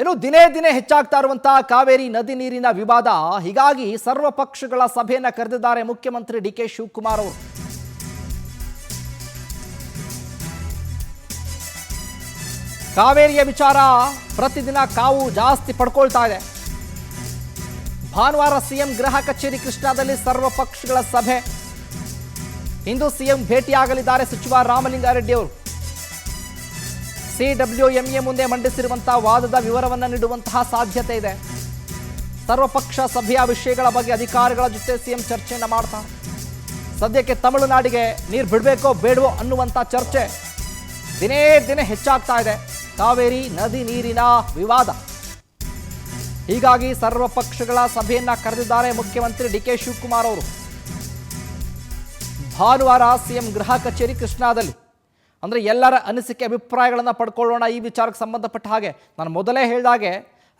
ಇನ್ನು ದಿನೇ ದಿನೇ ಹೆಚ್ಚಾಗ್ತಾ ಇರುವಂತಹ ಕಾವೇರಿ ನದಿ ನೀರಿನ ವಿವಾದ. ಹೀಗಾಗಿ ಸರ್ವ ಪಕ್ಷಗಳ ಸಭೆಯನ್ನ ಕರೆದಿದ್ದಾರೆ ಮುಖ್ಯಮಂತ್ರಿ ಡಿ ಕೆ ಶಿವಕುಮಾರ್ ಅವರು. ಕಾವೇರಿಯ ವಿಚಾರ ಪ್ರತಿದಿನ ಕಾವು ಜಾಸ್ತಿ ಪಡ್ಕೊಳ್ತಾ ಇದೆ. ಭಾನುವಾರ ಸಿಎಂ ಗೃಹ ಕಚೇರಿ ಕೃಷ್ಣಾದಲ್ಲಿ ಸರ್ವ ಪಕ್ಷಗಳ ಸಭೆ. ಇಂದು ಸಿಎಂ ಭೇಟಿಯಾಗಲಿದ್ದಾರೆ ಸಚಿವ ರಾಮಲಿಂಗಾರೆಡ್ಡಿ ಅವರು. CWMA ಮುಂದೆ ಮಂಡಿಸಿರುವಂತಹ ವಾದದ ವಿವರವನ್ನು ನೀಡುವಂತಹ ಸಾಧ್ಯತೆ ಇದೆ. ಸರ್ವಪಕ್ಷ ಸಭೆಯ ವಿಷಯಗಳ ಬಗ್ಗೆ ಅಧಿಕಾರಿಗಳ ಜೊತೆ ಸಿಎಂ ಚರ್ಚೆಯನ್ನ ಮಾಡ್ತಾರೆ. ಸದ್ಯಕ್ಕೆ ತಮಿಳುನಾಡಿಗೆ ನೀರು ಬಿಡಬೇಕೋ ಬೇಡವೋ ಅನ್ನುವಂಥ ಚರ್ಚೆ ದಿನೇ ದಿನೇ ಹೆಚ್ಚಾಗ್ತಾ ಇದೆ. ಕಾವೇರಿ ನದಿ ನೀರಿನ ವಿವಾದ. ಹೀಗಾಗಿ ಸರ್ವಪಕ್ಷಗಳ ಸಭೆಯನ್ನ ಕರೆದಿದ್ದಾರೆ ಮುಖ್ಯಮಂತ್ರಿ ಡಿ ಕೆ ಶಿವಕುಮಾರ್ ಅವರು. ಭಾನುವಾರ ಸಿಎಂ ಗೃಹ ಕಚೇರಿ ಕೃಷ್ಣಾದಲ್ಲಿ. ಅಂದರೆ ಎಲ್ಲರ ಅನಿಸಿಕೆ ಅಭಿಪ್ರಾಯಗಳನ್ನು ಪಡ್ಕೊಳ್ಳೋಣ ಈ ವಿಚಾರಕ್ಕೆ ಸಂಬಂಧಪಟ್ಟ ಹಾಗೆ. ನಾನು ಮೊದಲೇ ಹೇಳಿದಾಗೆ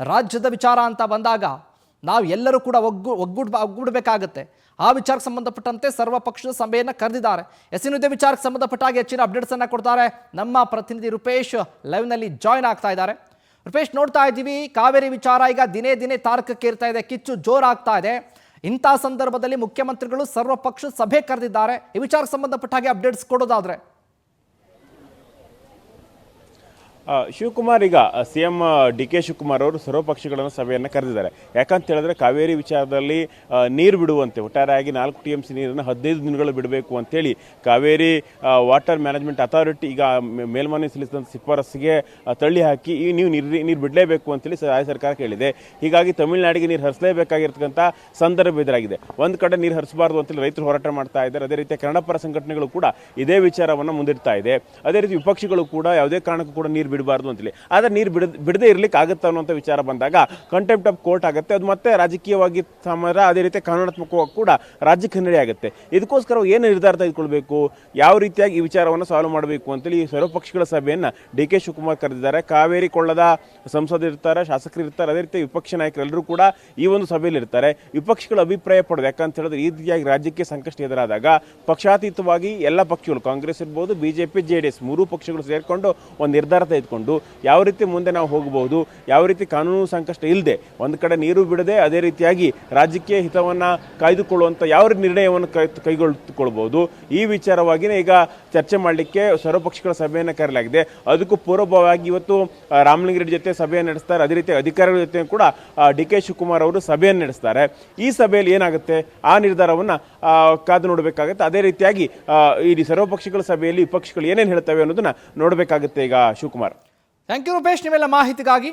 ರಾಜ್ಯದ ವಿಚಾರ ಅಂತ ಬಂದಾಗ ನಾವು ಎಲ್ಲರೂ ಕೂಡ ಒಗ್ಗೂಡಬೇಕಾಗತ್ತೆ. ಆ ವಿಚಾರಕ್ಕೆ ಸಂಬಂಧಪಟ್ಟಂತೆ ಸರ್ವ ಪಕ್ಷದ ಸಭೆಯನ್ನು ಕರೆದಿದ್ದಾರೆ. ಇದೇ ವಿಚಾರಕ್ಕೆ ಸಂಬಂಧಪಟ್ಟ ಹಾಗೆ ಹೆಚ್ಚಿನ ಅಪ್ಡೇಟ್ಸನ್ನು ಕೊಡ್ತಾರೆ ನಮ್ಮ ಪ್ರತಿನಿಧಿ ರೂಪೇಶ್ ಲೈವ್ನಲ್ಲಿ ಜಾಯ್ನ್ ಆಗ್ತಾ ಇದ್ದಾರೆ. ರೂಪೇಶ್, ನೋಡ್ತಾ ಇದ್ದೀವಿ ಕಾವೇರಿ ವಿಚಾರ ಈಗ ದಿನೇ ದಿನೇ ತಾರಕಕ್ಕೆ ಇರ್ತಾ ಇದೆ, ಕಿಚ್ಚು ಜೋರಾಗ್ತಾ ಇದೆ. ಇಂಥ ಸಂದರ್ಭದಲ್ಲಿ ಮುಖ್ಯಮಂತ್ರಿಗಳು ಸರ್ವ ಪಕ್ಷದ ಸಭೆ ಕರೆದಿದ್ದಾರೆ. ಈ ವಿಚಾರಕ್ಕೆ ಸಂಬಂಧಪಟ್ಟ ಹಾಗೆ ಅಪ್ಡೇಟ್ಸ್ ಕೊಡೋದಾದ್ರೆ ಶಿವಕುಮಾರ್, ಈಗ ಸಿಎಂ ಡಿ ಕೆ ಶಿವಕುಮಾರ್ ಅವರು ಸರ್ವಪಕ್ಷಗಳನ್ನು ಸಭೆಯನ್ನು ಕರೆದಿದ್ದಾರೆ. ಯಾಕಂತ ಹೇಳಿದ್ರೆ ಕಾವೇರಿ ವಿಚಾರದಲ್ಲಿ ನೀರು ಬಿಡುವಂತೆ ಒಟ್ಟಾರೆಯಾಗಿ 4 TMC ನೀರನ್ನು 15 ದಿನಗಳು ಬಿಡಬೇಕು ಅಂತೇಳಿ ಕಾವೇರಿ ವಾಟರ್ ಮ್ಯಾನೇಜ್ಮೆಂಟ್ ಅಥಾರಿಟಿ ಈಗ ಮೇಲ್ಮನವಿ ಸಲ್ಲಿಸಿದಂಥ ಶಿಫಾರಸ್ಸಿಗೆ ತಳ್ಳಿ ಹಾಕಿ ಈ ನೀವು ನೀರು ಬಿಡಲೇಬೇಕು ಅಂತೇಳಿ ರಾಜ್ಯ ಸರ್ಕಾರ ಕೇಳಿದೆ. ಹೀಗಾಗಿ ತಮಿಳುನಾಡಿಗೆ ನೀರು ಹರಿಸಲೇಬೇಕಾಗಿರ್ತಕ್ಕಂಥ ಸಂದರ್ಭ ಎದುರಾಗಿದೆ. ಒಂದು ಕಡೆ ನೀರು ಹರಿಸಬಾರ್ದು ಅಂತೇಳಿ ರೈತರು ಹೋರಾಟ ಮಾಡ್ತಾ ಇದ್ದಾರೆ. ಅದೇ ರೀತಿ ಕನ್ನಡ ಪರ ಸಂಘಟನೆಗಳು ಕೂಡ ಇದೇ ವಿಚಾರವನ್ನು ಮುಂದಿಡ್ತಾ ಇದೆ. ಅದೇ ರೀತಿ ವಿಪಕ್ಷಗಳು ಕೂಡ ಯಾವುದೇ ಕಾರಣಕ್ಕೂ ಕೂಡ ನೀರು ಬಿಡಬಾರ್ದು ಅಂತೇಳಿ. ಆದರೆ ನೀರು ಬಿಡದೇ ಇರ್ಲಿಕ್ಕೆ ಆಗುತ್ತೆ ಅನ್ನುವಂಥ ವಿಚಾರ ಬಂದಾಗ ಕಂಟೆಂಪ್ಟ್ ಆಫ್ ಕೋರ್ಟ್ ಆಗುತ್ತೆ. ಅದು ಮತ್ತೆ ರಾಜಕೀಯವಾಗಿ ಸಮರ, ಅದೇ ರೀತಿ ಕಾನೂನಾತ್ಮಕವಾಗಿ ಕೂಡ ರಾಜ್ಯಕ್ಕೆ ಹಿನ್ನಡೆ ಆಗುತ್ತೆ. ಇದಕ್ಕೋಸ್ಕರ ಏನು ನಿರ್ಧಾರ ತೆಗೆದುಕೊಳ್ಬೇಕು, ಯಾವ ರೀತಿಯಾಗಿ ಈ ವಿಚಾರವನ್ನು ಸಾಲ್ವ್ ಮಾಡಬೇಕು ಅಂತೇಳಿ ಸರ್ವಪಕ್ಷಗಳ ಸಭೆಯನ್ನು ಡಿ ಕೆ ಶಿವಕುಮಾರ್ ಕರೆದಿದ್ದಾರೆ. ಕಾವೇರಿ ಕೊಳ್ಳದ ಸಂಸದರು ಇರ್ತಾರೆ, ಶಾಸಕರು ಇರ್ತಾರೆ, ಅದೇ ರೀತಿ ವಿಪಕ್ಷ ನಾಯಕರೆಲ್ಲರೂ ಕೂಡ ಈ ಒಂದು ಸಭೆಯಲ್ಲಿ ಇರ್ತಾರೆ. ವಿಪಕ್ಷಗಳ ಅಭಿಪ್ರಾಯ ಪಡೋದು ಯಾಕಂತ ಹೇಳಿದ್ರೆ ಈ ರೀತಿಯಾಗಿ ರಾಜ್ಯಕ್ಕೆ ಸಂಕಷ್ಟ ಎದುರಾದಾಗ ಪಕ್ಷಾತೀತವಾಗಿ ಎಲ್ಲ ಪಕ್ಷಗಳು, ಕಾಂಗ್ರೆಸ್ ಇರ್ಬೋದು, ಬಿಜೆಪಿ, JDS ಮೂರೂ ಪಕ್ಷಗಳು ಸೇರಿಕೊಂಡು ಒಂದು ನಿರ್ಧಾರ ತೆಗೆದುಕೊಂಡು ಯಾವ ರೀತಿ ಮುಂದೆ ನಾವು ಹೋಗಬಹುದು, ಯಾವ ರೀತಿ ಕಾನೂನು ಸಂಕಷ್ಟ ಇಲ್ಲದೆ ಒಂದು ಕಡೆ ನೀರು ಬಿಡದೆ ಅದೇ ರೀತಿಯಾಗಿ ರಾಜ್ಯಕ್ಕೆ ಹಿತವನ್ನು ಕಾಯ್ದುಕೊಳ್ಳುವಂಥ ಯಾವ ನಿರ್ಣಯವನ್ನು ಕೈಗೊಳ್ಳುತ್ಕೊಳ್ಬಹುದು, ಈ ವಿಚಾರವಾಗಿಯೇ ಈಗ ಚರ್ಚೆ ಮಾಡಲಿಕ್ಕೆ ಸರ್ವಪಕ್ಷಗಳ ಸಭೆಯನ್ನು ಕರೆಯಲಾಗಿದೆ. ಅದಕ್ಕೂ ಪೂರ್ವಭಾವವಾಗಿ ಇವತ್ತು ರಾಮಲಿಂಗಾರೆಡ್ಡಿ ಜೊತೆ ಸಭೆಯನ್ನು ನಡೆಸ್ತಾರೆ. ಅದೇ ರೀತಿ ಅಧಿಕಾರಿಗಳ ಜೊತೆ ಕೂಡ ಡಿ ಕೆ ಶಿವಕುಮಾರ್ ಅವರು ಸಭೆಯನ್ನು ನಡೆಸ್ತಾರೆ. ಈ ಸಭೆಯಲ್ಲಿ ಏನಾಗುತ್ತೆ ಆ ನಿರ್ಧಾರವನ್ನು ಕಾದು ನೋಡಬೇಕಾಗುತ್ತೆ. ಅದೇ ರೀತಿಯಾಗಿ ಈ ಸರ್ವಪಕ್ಷಗಳ ಸಭೆಯಲ್ಲಿ ವಿಪಕ್ಷಗಳು ಏನೇನು ಹೇಳ್ತವೆ ಅನ್ನೋದನ್ನ ನೋಡಬೇಕಾಗುತ್ತೆ ಈಗ ಶಿವಕುಮಾರ್. ಥ್ಯಾಂಕ್ ಯು ರೂಪೇಶ್, ನಿಮ್ಮೆಲ್ಲ ಮಾಹಿತಿಗಾಗಿ.